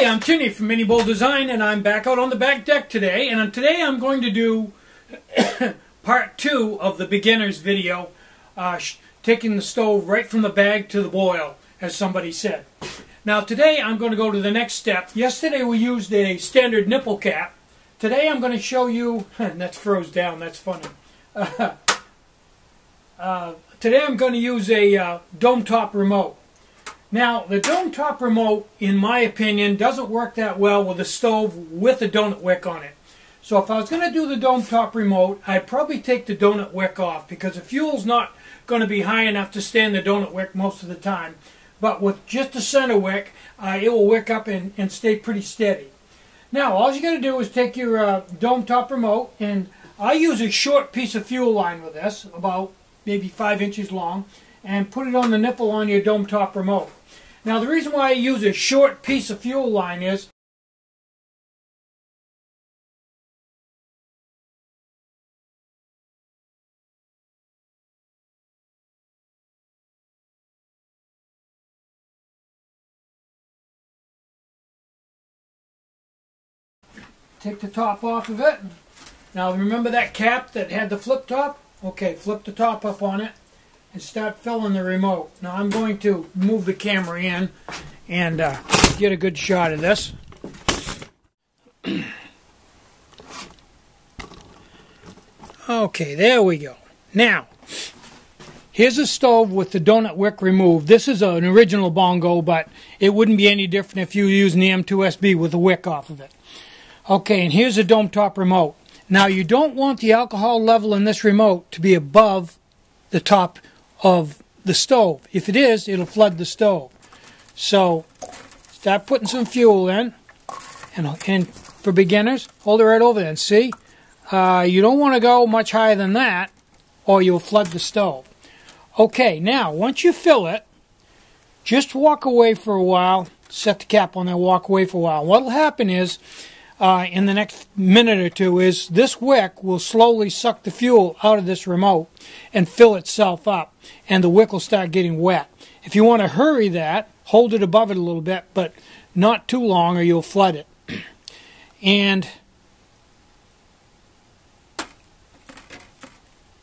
Hi, I'm Tinny from minibulldesign, and I'm back out on the back deck today. And today I'm going to do part 2 of the beginner's video, taking the stove right from the bag to the boil, as somebody said. Now today I'm going to go to the next step. Yesterday we used a standard nipple cap. Today I'm going to show you, and that's froze down, that's funny. Today I'm going to use a dome top remote. Now, the dome top remote, in my opinion, doesn't work that well with a stove with a donut wick on it. So if I was going to do the dome top remote, I'd probably take the donut wick off, because the fuel's not going to be high enough to stand the donut wick most of the time. But with just the center wick, it will wick up and stay pretty steady. Now, all you got to do is take your dome top remote, and I use a short piece of fuel line with this, about maybe 5 inches long, and put it on the nipple on your dome top remote. Now the reason why I use a short piece of fuel line is take the top off of it. Now remember that cap that had the flip top? Okay, flip the top up on it and start filling the remote. Now I'm going to move the camera in and get a good shot of this. Okay, there we go. Now, here's a stove with the donut wick removed. This is an original bongo, but it wouldn't be any different if you were using the M2SB with the wick off of it. Okay, and here's a dome top remote. Now you don't want the alcohol level in this remote to be above the top of the stove. If it is, it'll flood the stove. So start putting some fuel in, and for beginners, hold it right over there and see. You don't want to go much higher than that, or you'll flood the stove. Okay, now once you fill it, just walk away for a while. Set the cap on there, walk away for a while. What will happen is, in the next minute or two, is this wick will slowly suck the fuel out of this remote and fill itself up, and the wick will start getting wet. If you want to hurry that, hold it above it a little bit, but not too long or you'll flood it. And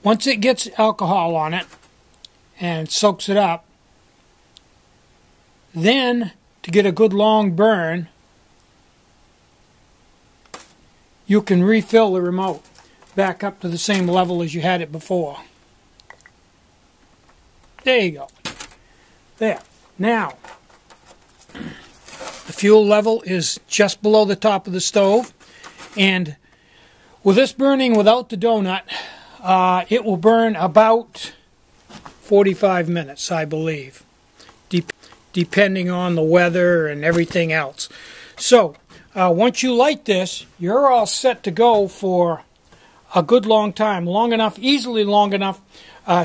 once it gets alcohol on it and soaks it up, then to get a good long burn, you can refill the remote back up to the same level as you had it before. There you go. There. Now, the fuel level is just below the top of the stove, and with this burning without the donut, it will burn about 45 minutes, I believe, depending on the weather and everything else. So, once you light this, you're all set to go for a good long time, long enough, easily long enough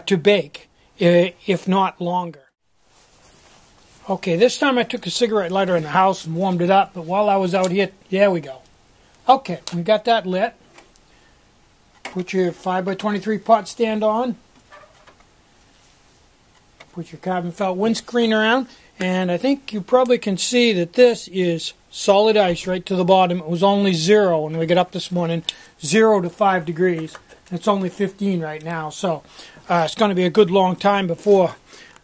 to bake, if not longer. Okay, this time I took a cigarette lighter in the house and warmed it up, but while I was out here, there we go. Okay, we got that lit. Put your 5x23 pot stand on. Put your carbon felt windscreen around, and I think you probably can see that this is solid ice right to the bottom. It was only 0 when we got up this morning, 0 to 5 degrees. It's only 15 right now, so it's going to be a good long time before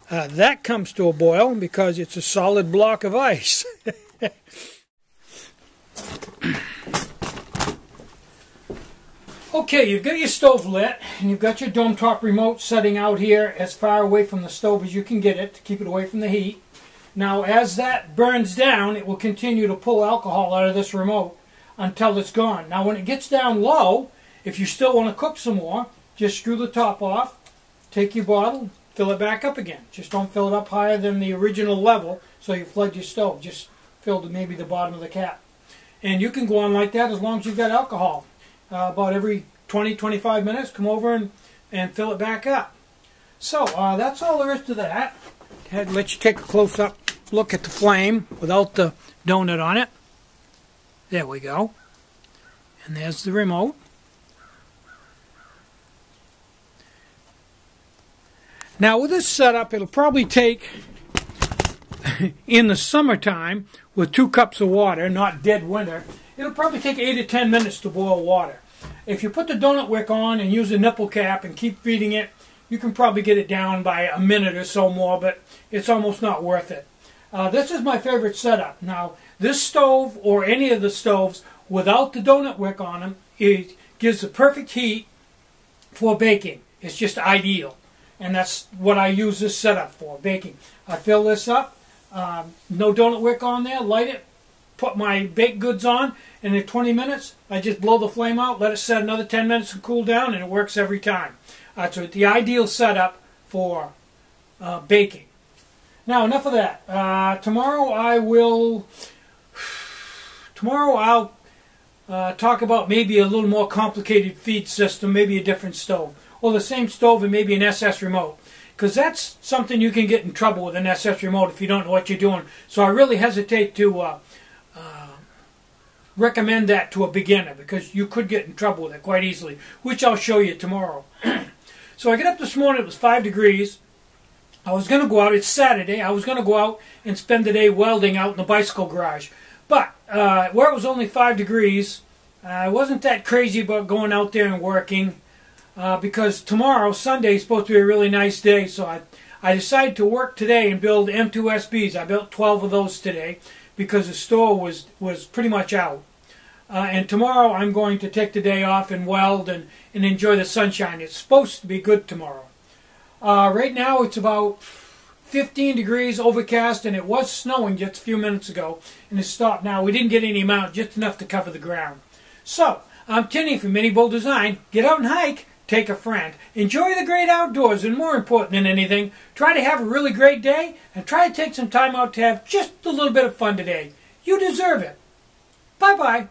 that comes to a boil, because it's a solid block of ice. Okay, you've got your stove lit, and you've got your dome top remote setting out here as far away from the stove as you can get it to keep it away from the heat. Now, as that burns down, it will continue to pull alcohol out of this remote until it's gone. Now, when it gets down low, if you still want to cook some more, just screw the top off, take your bottle, fill it back up again. Just don't fill it up higher than the original level so you flood your stove. Just fill maybe the bottom of the cap. And you can go on like that as long as you've got alcohol. About every 20-25 minutes, come over and fill it back up. So, that's all there is to that. I'd let you take a close-up look at the flame without the donut on it. There we go. And there's the remote. Now with this setup, it'll probably take in the summertime with 2 cups of water, not dead winter, it'll probably take 8 to 10 minutes to boil water. If you put the donut wick on and use a nipple cap and keep feeding it, you can probably get it down by a minute or so more, but it's almost not worth it. This is my favorite setup. Now, this stove or any of the stoves without the donut wick on them, it gives the perfect heat for baking. It's just ideal. And that's what I use this setup for, baking. I fill this up, no donut wick on there, light it, put my baked goods on, and in 20 minutes, I just blow the flame out, let it set another 10 minutes and cool down, and it works every time. So it's the ideal setup for baking. Now, enough of that. Tomorrow I'll talk about maybe a little more complicated feed system, maybe a different stove. Or the same stove and maybe an SS remote. Because that's something you can get in trouble with an SS remote if you don't know what you're doing. So I really hesitate to recommend that to a beginner, because you could get in trouble with it quite easily, which I'll show you tomorrow. So I get up this morning, it was 5 degrees. I was going to go out, it's Saturday, I was going to go out and spend the day welding out in the bicycle garage. But where it was only 5 degrees, I wasn't that crazy about going out there and working. Because tomorrow, Sunday, is supposed to be a really nice day, so I decided to work today and build M2SBs. I built 12 of those today because the store was pretty much out. And tomorrow I'm going to take the day off and weld and enjoy the sunshine. It's supposed to be good tomorrow. Right now it's about 15 degrees, overcast, and it was snowing just a few minutes ago, and it stopped now. We didn't get any amount, just enough to cover the ground. So, I'm Tinny from minibulldesign. Get out and hike. Take a friend. Enjoy the great outdoors, and more important than anything, try to have a really great day, and try to take some time out to have just a little bit of fun today. You deserve it. Bye-bye.